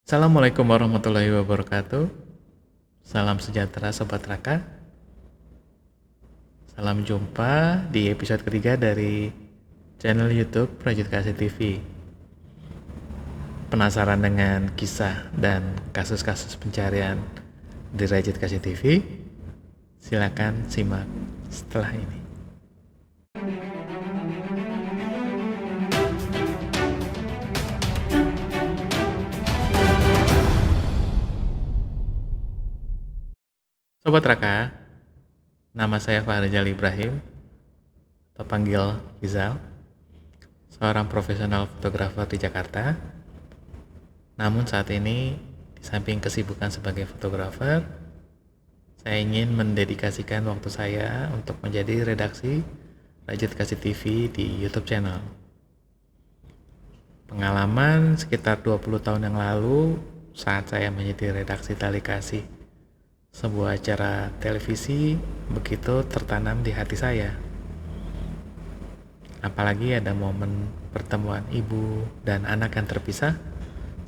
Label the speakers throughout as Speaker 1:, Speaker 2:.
Speaker 1: Assalamualaikum warahmatullahi wabarakatuh. Salam sejahtera Sobat Raka. Salam jumpa di episode ketiga dari channel YouTube Rajut Kasih TV. Penasaran dengan kisah dan kasus-kasus pencarian di Rajut Kasih TV? Silakan simak setelah ini. Sobat Raka, nama saya Fahrjal Ibrahim, atau panggil Rizal, seorang profesional fotografer di Jakarta. Namun saat ini, di samping kesibukan sebagai fotografer, saya ingin mendedikasikan waktu saya untuk menjadi redaksi Rajut Kasih TV di YouTube channel. Pengalaman sekitar 20 tahun yang lalu saat saya menjadi redaksi Tali Kasih, sebuah acara televisi, begitu tertanam di hati saya. Apalagi ada momen pertemuan ibu dan anak yang terpisah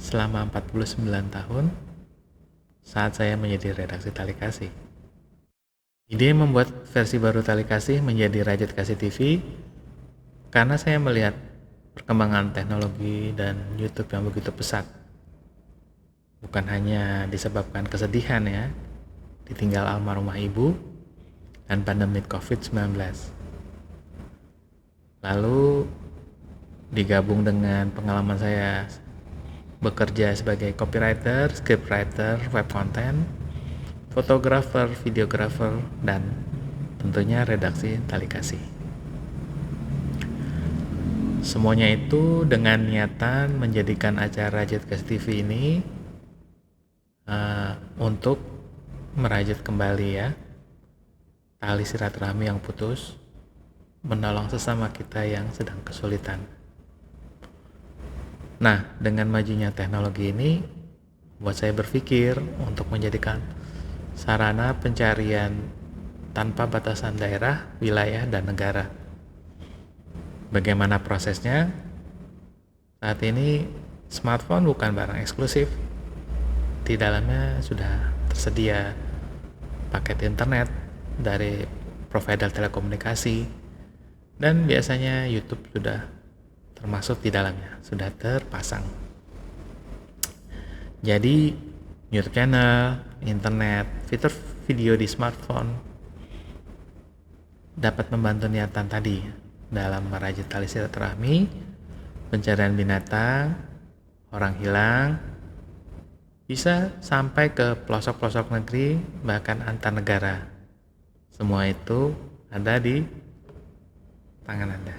Speaker 1: selama 49 tahun saat saya menjadi redaksi Tali Kasih. Ide membuat versi baru Tali Kasih menjadi Rajut Kasih TV karena saya melihat perkembangan teknologi dan YouTube yang begitu pesat. Bukan hanya disebabkan kesedihan ya, ditinggal almarhumah ibu dan pandemi COVID-19. Lalu digabung dengan pengalaman saya bekerja sebagai copywriter, scriptwriter, web content, fotografer, videografer, dan tentunya redaksi Tali Kasih. Semuanya itu dengan niatan menjadikan acara Rajut Kasih TV ini untuk merajut kembali ya tali silaturahmi yang putus, menolong sesama kita yang sedang kesulitan. Nah, dengan majunya teknologi ini buat saya berpikir untuk menjadikan sarana pencarian tanpa batasan daerah, wilayah, dan negara. Bagaimana prosesnya? Saat ini smartphone bukan barang eksklusif. Di dalamnya sudah tersedia paket internet dari provider telekomunikasi, dan biasanya YouTube sudah termasuk di dalamnya, sudah terpasang. Jadi YouTube channel, internet, fitur video di smartphone dapat membantu niatan tadi dalam merajut tali silaturahmi, pencarian binatang, orang hilang, bisa sampai ke pelosok-pelosok negeri, bahkan antar negara. Semua itu ada di tangan Anda.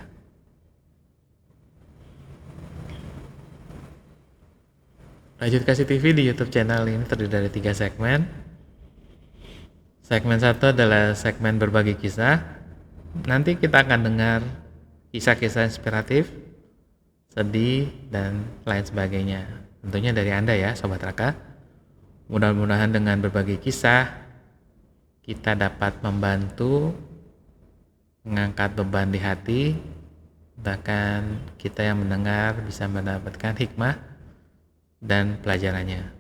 Speaker 1: Rajut Kasih TV di YouTube channel ini terdiri dari 3 segmen. Segmen 1 adalah segmen berbagi kisah. Nanti kita akan dengar kisah-kisah inspiratif, sedih, dan lain sebagainya. Tentunya dari Anda ya, Sobat Raka. Mudah-mudahan dengan berbagi kisah, kita dapat membantu mengangkat beban di hati, bahkan kita yang mendengar bisa mendapatkan hikmah dan pelajarannya.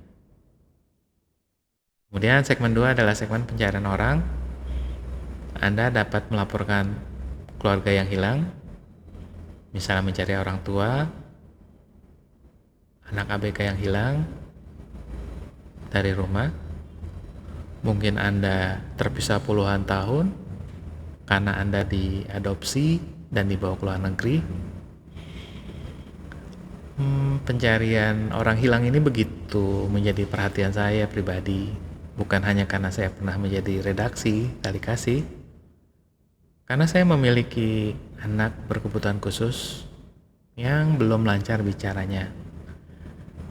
Speaker 1: Kemudian segmen 2 adalah segmen pencarian orang. Anda dapat melaporkan keluarga yang hilang, misalnya mencari orang tua, anak ABK yang hilang dari rumah. Mungkin Anda terpisah puluhan tahun karena Anda diadopsi dan dibawa ke luar negeri. Pencarian orang hilang ini begitu menjadi perhatian saya pribadi, bukan hanya karena saya pernah menjadi redaksi Tali Kasih, karena saya memiliki anak berkebutuhan khusus yang belum lancar bicaranya.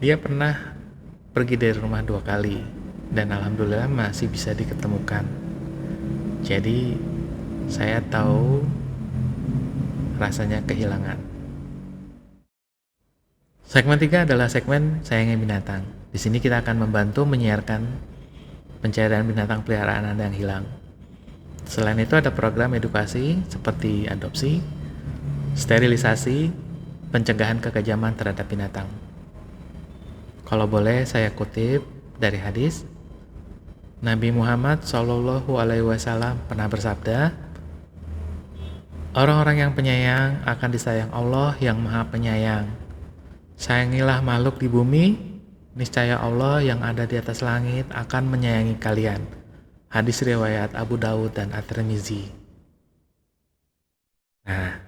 Speaker 1: Dia pernah pergi dari rumah 2 kali dan alhamdulillah masih bisa diketemukan. Jadi saya tahu rasanya kehilangan. Segmen 3 adalah segmen Sayangi Binatang. Di sini kita akan membantu menyiarkan pencarian binatang peliharaan Anda yang hilang. Selain itu ada program edukasi seperti adopsi, sterilisasi, pencegahan kekejaman terhadap binatang. Kalau boleh saya kutip dari hadis, Nabi Muhammad Shallallahu Alaihi Wasallam pernah bersabda, orang-orang yang penyayang akan disayang Allah yang Maha Penyayang. Sayangilah makhluk di bumi, niscaya Allah yang ada di atas langit akan menyayangi kalian. Hadis riwayat Abu Daud dan At-Tirmizi. Nah,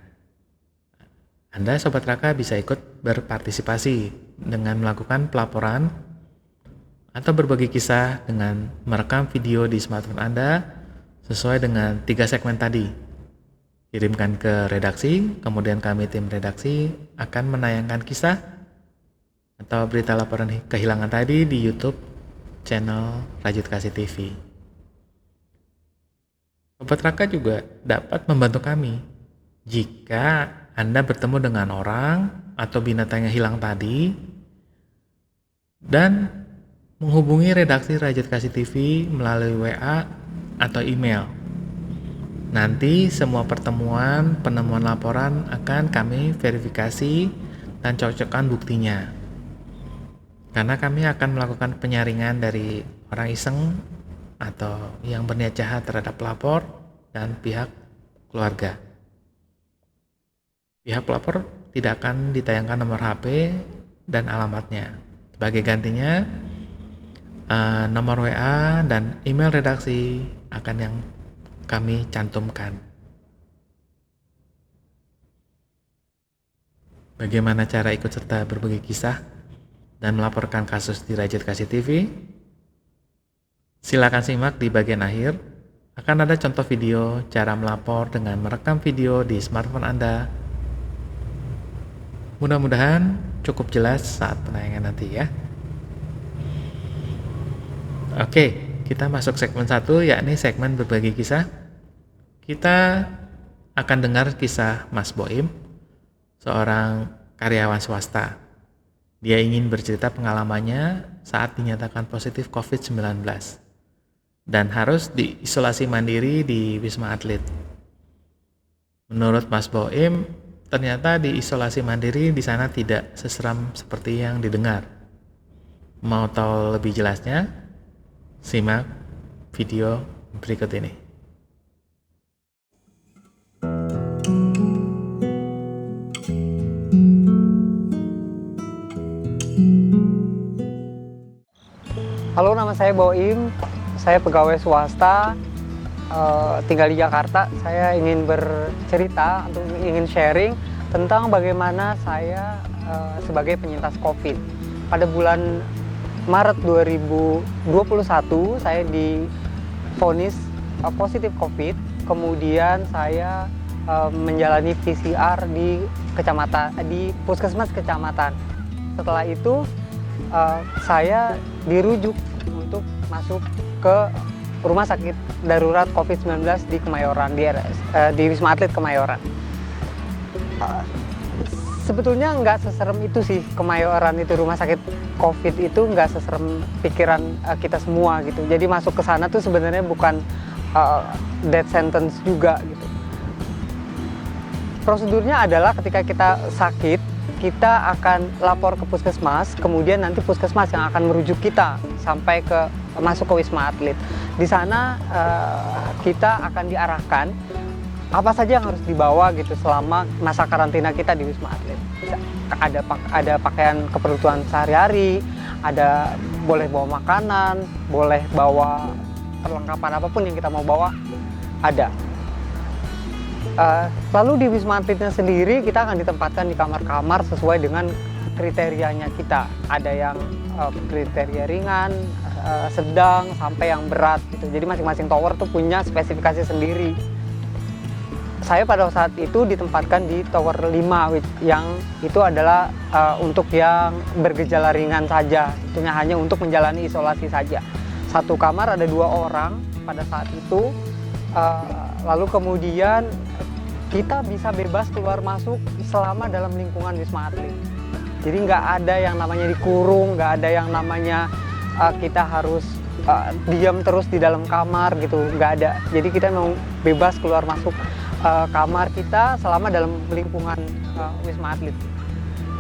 Speaker 1: Anda Sobat Raka bisa ikut berpartisipasi dengan melakukan pelaporan atau berbagi kisah dengan merekam video di smartphone Anda sesuai dengan 3 segmen tadi. Kirimkan ke redaksi, kemudian kami tim redaksi akan menayangkan kisah atau berita laporan kehilangan tadi di YouTube channel Rajut Kasih TV. Sobat Raka juga dapat membantu kami jika Anda bertemu dengan orang atau binatang yang hilang tadi dan menghubungi redaksi Rajut Kasih TV melalui WA atau email. Nanti semua penemuan laporan akan kami verifikasi dan cocokkan buktinya. Karena kami akan melakukan penyaringan dari orang iseng atau yang berniat jahat terhadap pelapor dan pihak keluarga. Pihak pelapor tidak akan ditayangkan nomor HP dan alamatnya. Sebagai gantinya, nomor WA dan email redaksi akan yang kami cantumkan. Bagaimana cara ikut serta berbagi kisah dan melaporkan kasus di Rajut Kasih TV? Silakan simak di bagian akhir. Akan ada contoh video cara melapor dengan merekam video di smartphone Anda. Mudah-mudahan cukup jelas saat penayangan nanti ya. Oke, kita masuk segmen 1, yakni segmen berbagi kisah. Kita akan dengar kisah Mas Boim, seorang karyawan swasta. Dia ingin bercerita pengalamannya saat dinyatakan positif COVID-19 dan harus diisolasi mandiri di Wisma Atlet. Menurut Mas Boim, ternyata di isolasi mandiri di sana tidak seseram seperti yang didengar. Mau tahu lebih jelasnya? Simak video berikut ini.
Speaker 2: Halo, nama saya Boim. Saya pegawai swasta, tinggal di Jakarta. Saya ingin bercerita, ingin sharing tentang bagaimana saya sebagai penyintas COVID. Pada bulan Maret 2021 saya divonis positif COVID. Kemudian saya menjalani PCR di puskesmas kecamatan. Setelah itu saya dirujuk untuk masuk ke rumah sakit darurat COVID-19 di Kemayoran, di Wisma Atlet Kemayoran. Sebetulnya nggak seserem itu sih Kemayoran itu, rumah sakit COVID itu nggak seserem pikiran kita semua gitu. Jadi masuk ke sana tuh sebenarnya bukan death sentence juga gitu. Prosedurnya adalah ketika kita sakit, kita akan lapor ke puskesmas, kemudian nanti puskesmas yang akan merujuk kita sampai masuk ke Wisma Atlet. Di sana kita akan diarahkan apa saja yang harus dibawa gitu selama masa karantina kita di Wisma Atlet. Ada pakaian keperluan sehari-hari, boleh bawa makanan, boleh bawa perlengkapan apapun yang kita mau bawa, ada. Lalu di Wisma Atletnya sendiri kita akan ditempatkan di kamar-kamar sesuai dengan kriterianya kita. Ada yang kriteria ringan, sedang, sampai yang berat gitu. Jadi masing-masing tower tuh punya spesifikasi sendiri. Saya pada saat itu ditempatkan di tower 5 yang itu adalah untuk yang bergejala ringan saja. Itunya hanya untuk menjalani isolasi saja. Satu kamar ada 2 orang pada saat itu. Lalu kemudian kita bisa bebas keluar masuk selama dalam lingkungan Wisma Atlet. Jadi nggak ada yang namanya dikurung, nggak ada yang namanya kita harus diam terus di dalam kamar gitu, nggak ada. Jadi kita mau bebas keluar masuk kamar kita selama dalam lingkungan Wisma Atlet.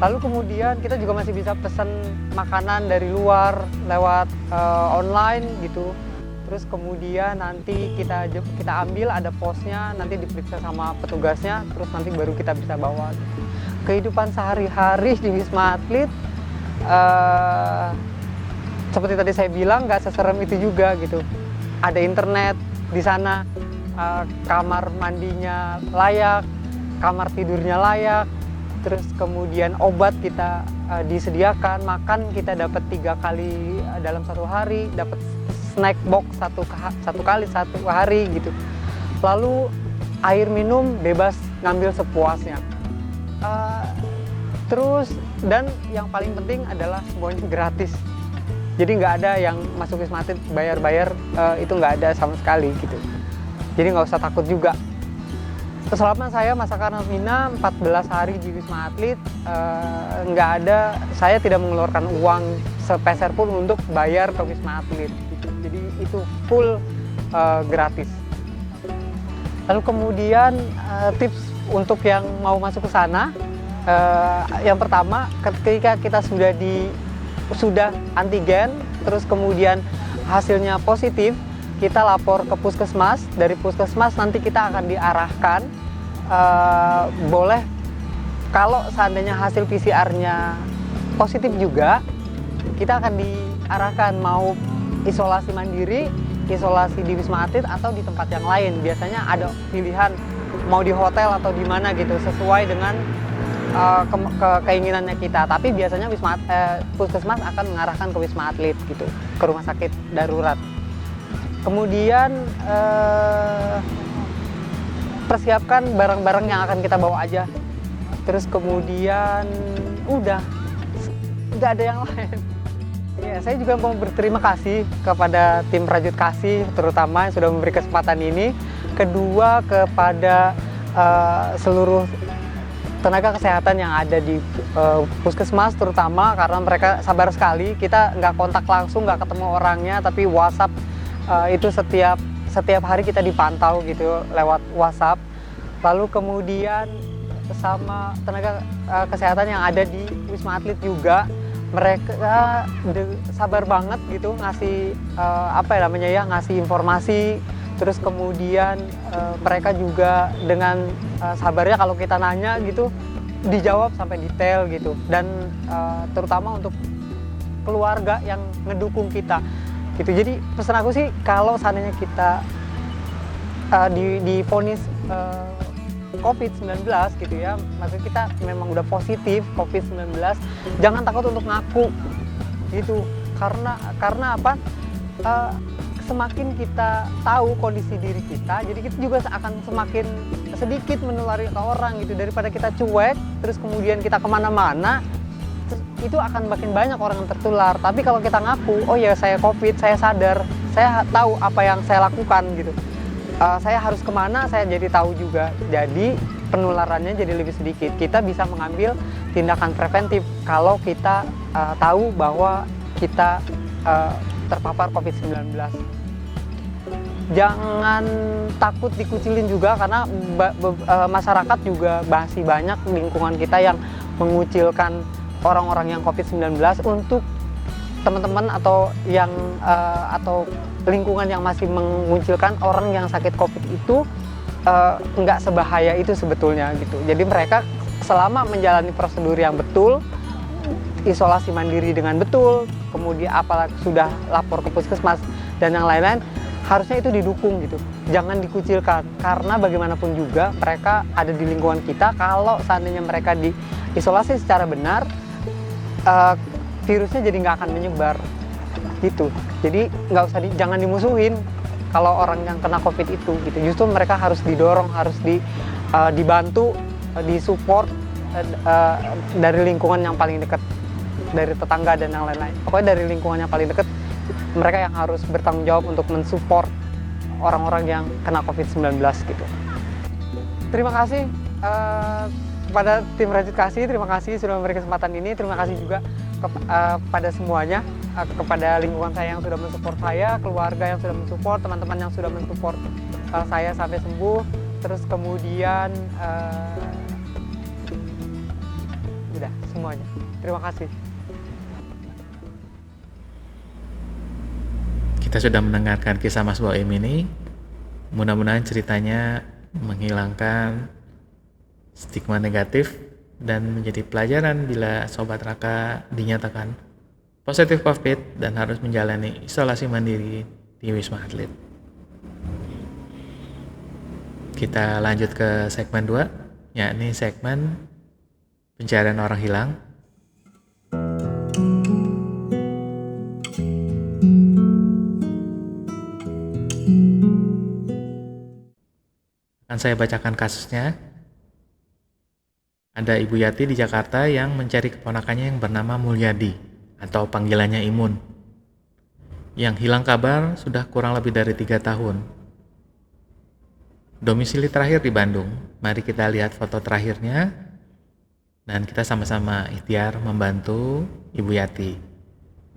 Speaker 2: Lalu kemudian kita juga masih bisa pesan makanan dari luar lewat online gitu. Terus kemudian nanti kita ambil, ada posnya, nanti diperiksa sama petugasnya, terus nanti baru kita bisa bawa. Kehidupan sehari-hari di Wisma Atlet seperti tadi saya bilang nggak seserem itu juga gitu. Ada internet di sana, kamar mandinya layak, kamar tidurnya layak, terus kemudian obat kita disediakan, makan kita dapat 3 kali dalam 1 hari, dapat snack box satu kali 1 hari gitu. Lalu air minum bebas ngambil sepuasnya. Terus dan yang paling penting adalah semuanya gratis. Jadi nggak ada yang masuk Wisma Atlet bayar-bayar, itu nggak ada sama sekali gitu. Jadi nggak usah takut juga. Selama saya masa karantina 14 hari di Wisma Atlet, nggak ada, saya tidak mengeluarkan uang sepeser pun untuk bayar ke Wisma Atlet. Gitu. Jadi itu full gratis. Lalu kemudian tips untuk yang mau masuk ke sana, yang pertama ketika kita sudah antigen, terus kemudian hasilnya positif, kita lapor ke puskesmas. Dari puskesmas nanti kita akan diarahkan, boleh kalau seandainya hasil PCR-nya positif juga, kita akan diarahkan mau isolasi mandiri, isolasi di Wisma Atlet atau di tempat yang lain. Biasanya ada pilihan mau di hotel atau di mana gitu, sesuai dengan keinginannya kita. Tapi biasanya puskesmas akan mengarahkan ke Wisma Atlet gitu, ke rumah sakit darurat. Kemudian persiapkan barang-barang yang akan kita bawa aja. Terus kemudian udah, nggak ada yang lain. Ya, saya juga mau berterima kasih kepada tim Rajut Kasih terutama yang sudah memberi kesempatan ini. Kedua kepada seluruh tenaga kesehatan yang ada di puskesmas terutama, karena mereka sabar sekali. Kita nggak kontak langsung, nggak ketemu orangnya, tapi WhatsApp itu setiap hari kita dipantau gitu lewat WhatsApp. Lalu kemudian sama tenaga kesehatan yang ada di Wisma Atlet juga, mereka sabar banget gitu ngasih ngasih informasi. Terus kemudian mereka juga dengan sabarnya kalau kita nanya gitu dijawab sampai detail gitu. Dan terutama untuk keluarga yang ngedukung kita gitu. Jadi pesan aku sih, kalau seandainya kita divonis COVID-19 gitu ya, maksudnya kita memang udah positif COVID-19, jangan takut untuk ngaku gitu. Karena apa? Semakin kita tahu kondisi diri kita, jadi kita juga akan semakin sedikit menulari ke orang gitu. Daripada kita cuek, terus kemudian kita kemana-mana, itu akan makin banyak orang yang tertular. Tapi kalau kita ngaku, oh ya saya COVID, saya sadar, saya tahu apa yang saya lakukan gitu. Saya harus kemana, saya jadi tahu juga. Jadi penularannya jadi lebih sedikit. Kita bisa mengambil tindakan preventif kalau kita tahu bahwa kita terpapar COVID-19. Jangan takut dikucilin juga, karena masyarakat juga masih banyak lingkungan kita yang mengucilkan orang-orang yang COVID-19. Untuk teman-teman atau lingkungan yang masih mengucilkan orang yang sakit COVID itu nggak sebahaya itu sebetulnya gitu. Jadi mereka selama menjalani prosedur yang betul, isolasi mandiri dengan betul, kemudian apalagi sudah lapor ke puskesmas dan yang lain-lain, harusnya itu didukung gitu. Jangan dikucilkan, karena bagaimanapun juga mereka ada di lingkungan kita. Kalau seandainya mereka diisolasi secara benar, virusnya jadi nggak akan menyebar gitu. Jadi jangan dimusuhin kalau orang yang kena COVID itu gitu. Justru mereka harus didorong, harus dibantu, disupport dari lingkungan yang paling dekat, dari tetangga dan yang lain-lain. Pokoknya dari lingkungan yang paling dekat, mereka yang harus bertanggung jawab untuk mensupport orang-orang yang kena COVID-19 gitu. Terima kasih kepada tim Rajut Kasih, terima kasih sudah memberi kesempatan ini. Terima kasih juga kepada semuanya, kepada lingkungan saya yang sudah mensupport saya, keluarga yang sudah mensupport, teman-teman yang sudah mensupport saya sampai sembuh. Terus kemudian Udah semuanya. Terima kasih.
Speaker 1: Kita sudah mendengarkan kisah Mas Boim ini. Mudah-mudahan ceritanya menghilangkan stigma negatif dan menjadi pelajaran bila Sobat Raka dinyatakan positif COVID dan harus menjalani isolasi mandiri di Wisma Atlet. Kita lanjut ke segmen 2, yakni segmen pencarian orang hilang. Akan saya bacakan kasusnya. Ada Ibu Yati di Jakarta yang mencari keponakannya yang bernama Mulyadi atau panggilannya Imun, yang hilang kabar sudah kurang lebih dari 3 tahun. Domisili terakhir di Bandung. Mari kita lihat foto terakhirnya dan kita sama-sama ikhtiar membantu Ibu Yati.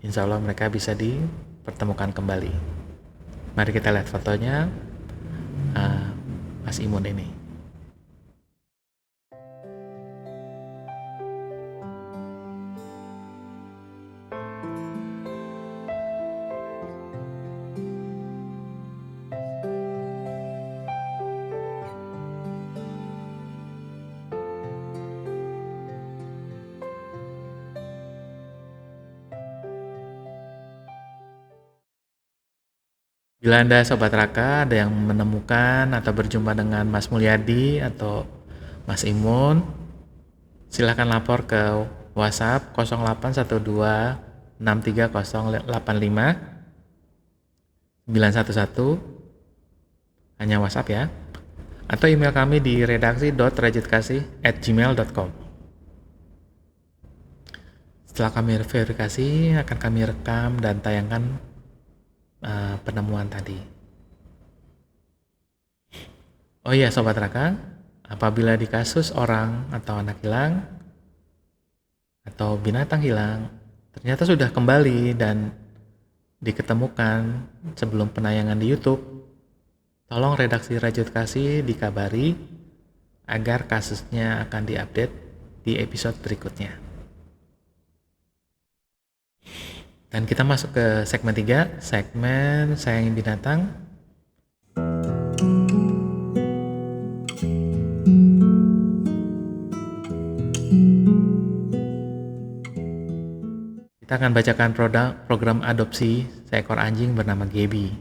Speaker 1: Insya Allah mereka bisa dipertemukan kembali. Mari kita lihat fotonya Mas Imun ini. Bila Anda Sobat Raka ada yang menemukan atau berjumpa dengan Mas Mulyadi atau Mas Imun, silakan lapor ke WhatsApp 0812 63085 911, hanya WhatsApp ya, atau email kami di redaksi.rajutkasih@gmail.com. Setelah kami verifikasi, akan kami rekam dan tayangkan penemuan tadi. Oh iya Sobat Raka, apabila di kasus orang atau anak hilang atau binatang hilang ternyata sudah kembali dan diketemukan sebelum penayangan di YouTube, tolong redaksi Rajut Kasih dikabari agar kasusnya akan diupdate di episode berikutnya. Dan kita masuk ke segmen 3, segmen Sayangi Binatang. Kita akan bacakan program adopsi seekor anjing bernama Gaby.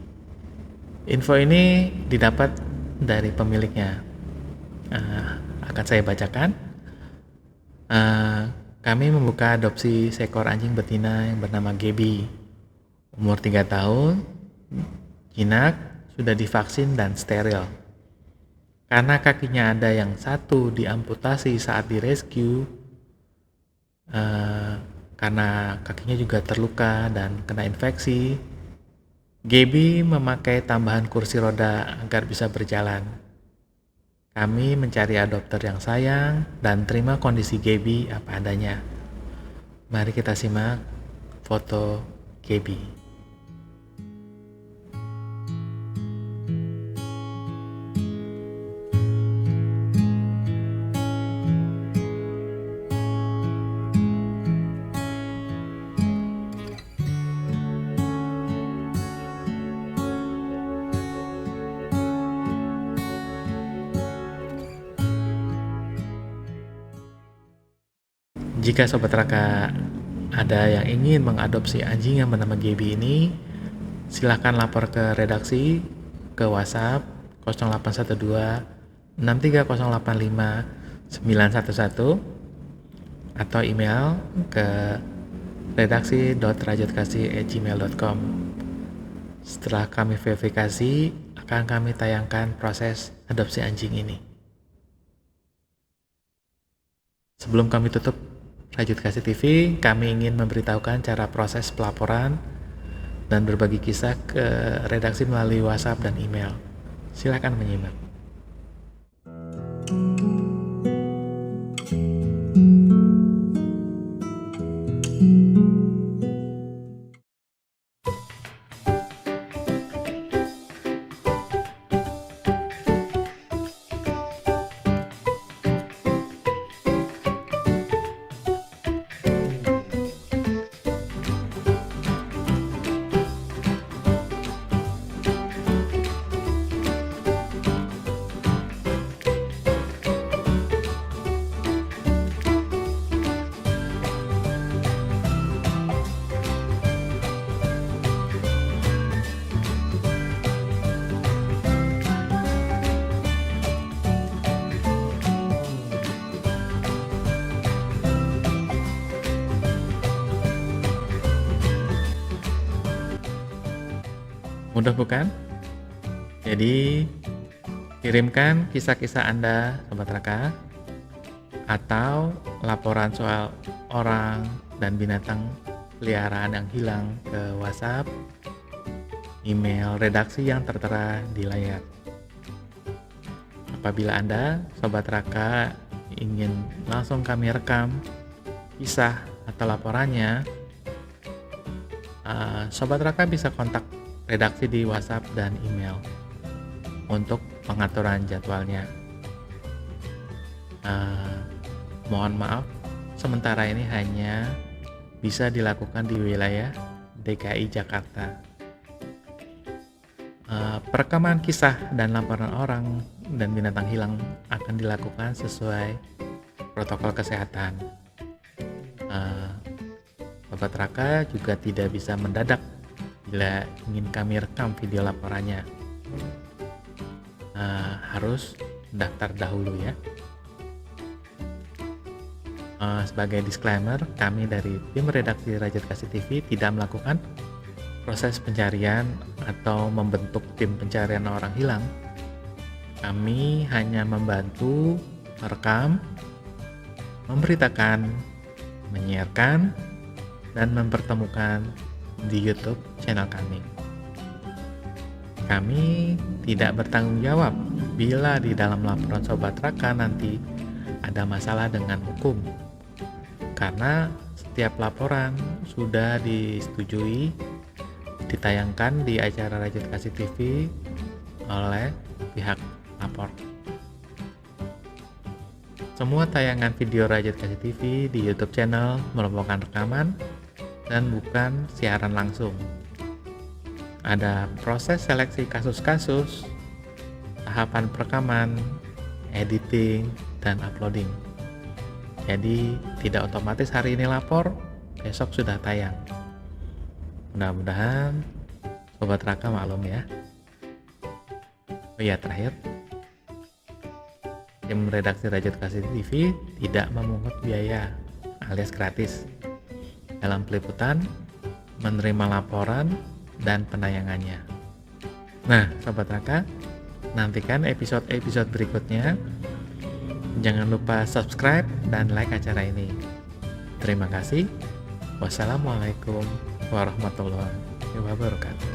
Speaker 1: Info ini didapat dari pemiliknya. Akan saya bacakan. Kami membuka adopsi seekor anjing betina yang bernama Gaby. Umur 3 tahun, jinak, sudah divaksin dan steril. Karena kakinya ada yang satu diamputasi saat direscue, karena kakinya juga terluka dan kena infeksi, Gaby memakai tambahan kursi roda agar bisa berjalan. Kami mencari adopter yang sayang dan terima kondisi Gaby apa adanya. Mari kita simak foto Gaby. Jika Sobat Raka ada yang ingin mengadopsi anjing yang bernama Gaby ini, silahkan lapor ke redaksi, ke WhatsApp 0812 63085 911 atau email ke redaksi.rajutkasih@gmail.com. Setelah kami verifikasi, akan kami tayangkan proses adopsi anjing ini. Sebelum kami tutup Rajut Kasih TV, kami ingin memberitahukan cara proses pelaporan dan berbagi kisah ke redaksi melalui WhatsApp dan email. Silakan menyimak. Mudah bukan? Jadi kirimkan kisah-kisah Anda Sobat Raka atau laporan soal orang dan binatang peliharaan yang hilang ke WhatsApp, email redaksi yang tertera di layar. Apabila Anda Sobat Raka ingin langsung kami rekam kisah atau laporannya, Sobat Raka bisa kontak redaksi di WhatsApp dan email untuk pengaturan jadwalnya. Mohon maaf, sementara ini hanya bisa dilakukan di wilayah DKI Jakarta. Perekaman kisah dan laporan orang dan binatang hilang akan dilakukan sesuai protokol kesehatan. Sobat Raka juga tidak bisa mendadak bila ingin kami rekam video laporannya. Harus daftar dahulu ya. Sebagai disclaimer, kami dari tim redaksi Rajat Kasih TV tidak melakukan proses pencarian atau membentuk tim pencarian orang hilang. Kami hanya membantu merekam, memberitakan, menyiarkan, dan mempertemukan di YouTube channel kami. Kami tidak bertanggung jawab bila di dalam laporan Sobat Raka nanti ada masalah dengan hukum, karena setiap laporan sudah disetujui ditayangkan di acara Rajat Kasih TV oleh pihak lapor. Semua tayangan video Rajat Kasih TV di YouTube channel merupakan rekaman dan bukan siaran langsung. Ada proses seleksi kasus-kasus, tahapan perekaman, editing, dan uploading. Jadi tidak otomatis hari ini lapor, besok sudah tayang. Mudah-mudahan Sobat Raka maklum ya. Oh iya, terakhir, tim redaksi Rajat Kasih TV tidak memungut biaya alias gratis dalam peliputan, menerima laporan, dan penayangannya. Nah, Sobat Raka, nantikan episode-episode berikutnya. Jangan lupa subscribe dan like acara ini. Terima kasih. Wassalamualaikum warahmatullahi wabarakatuh.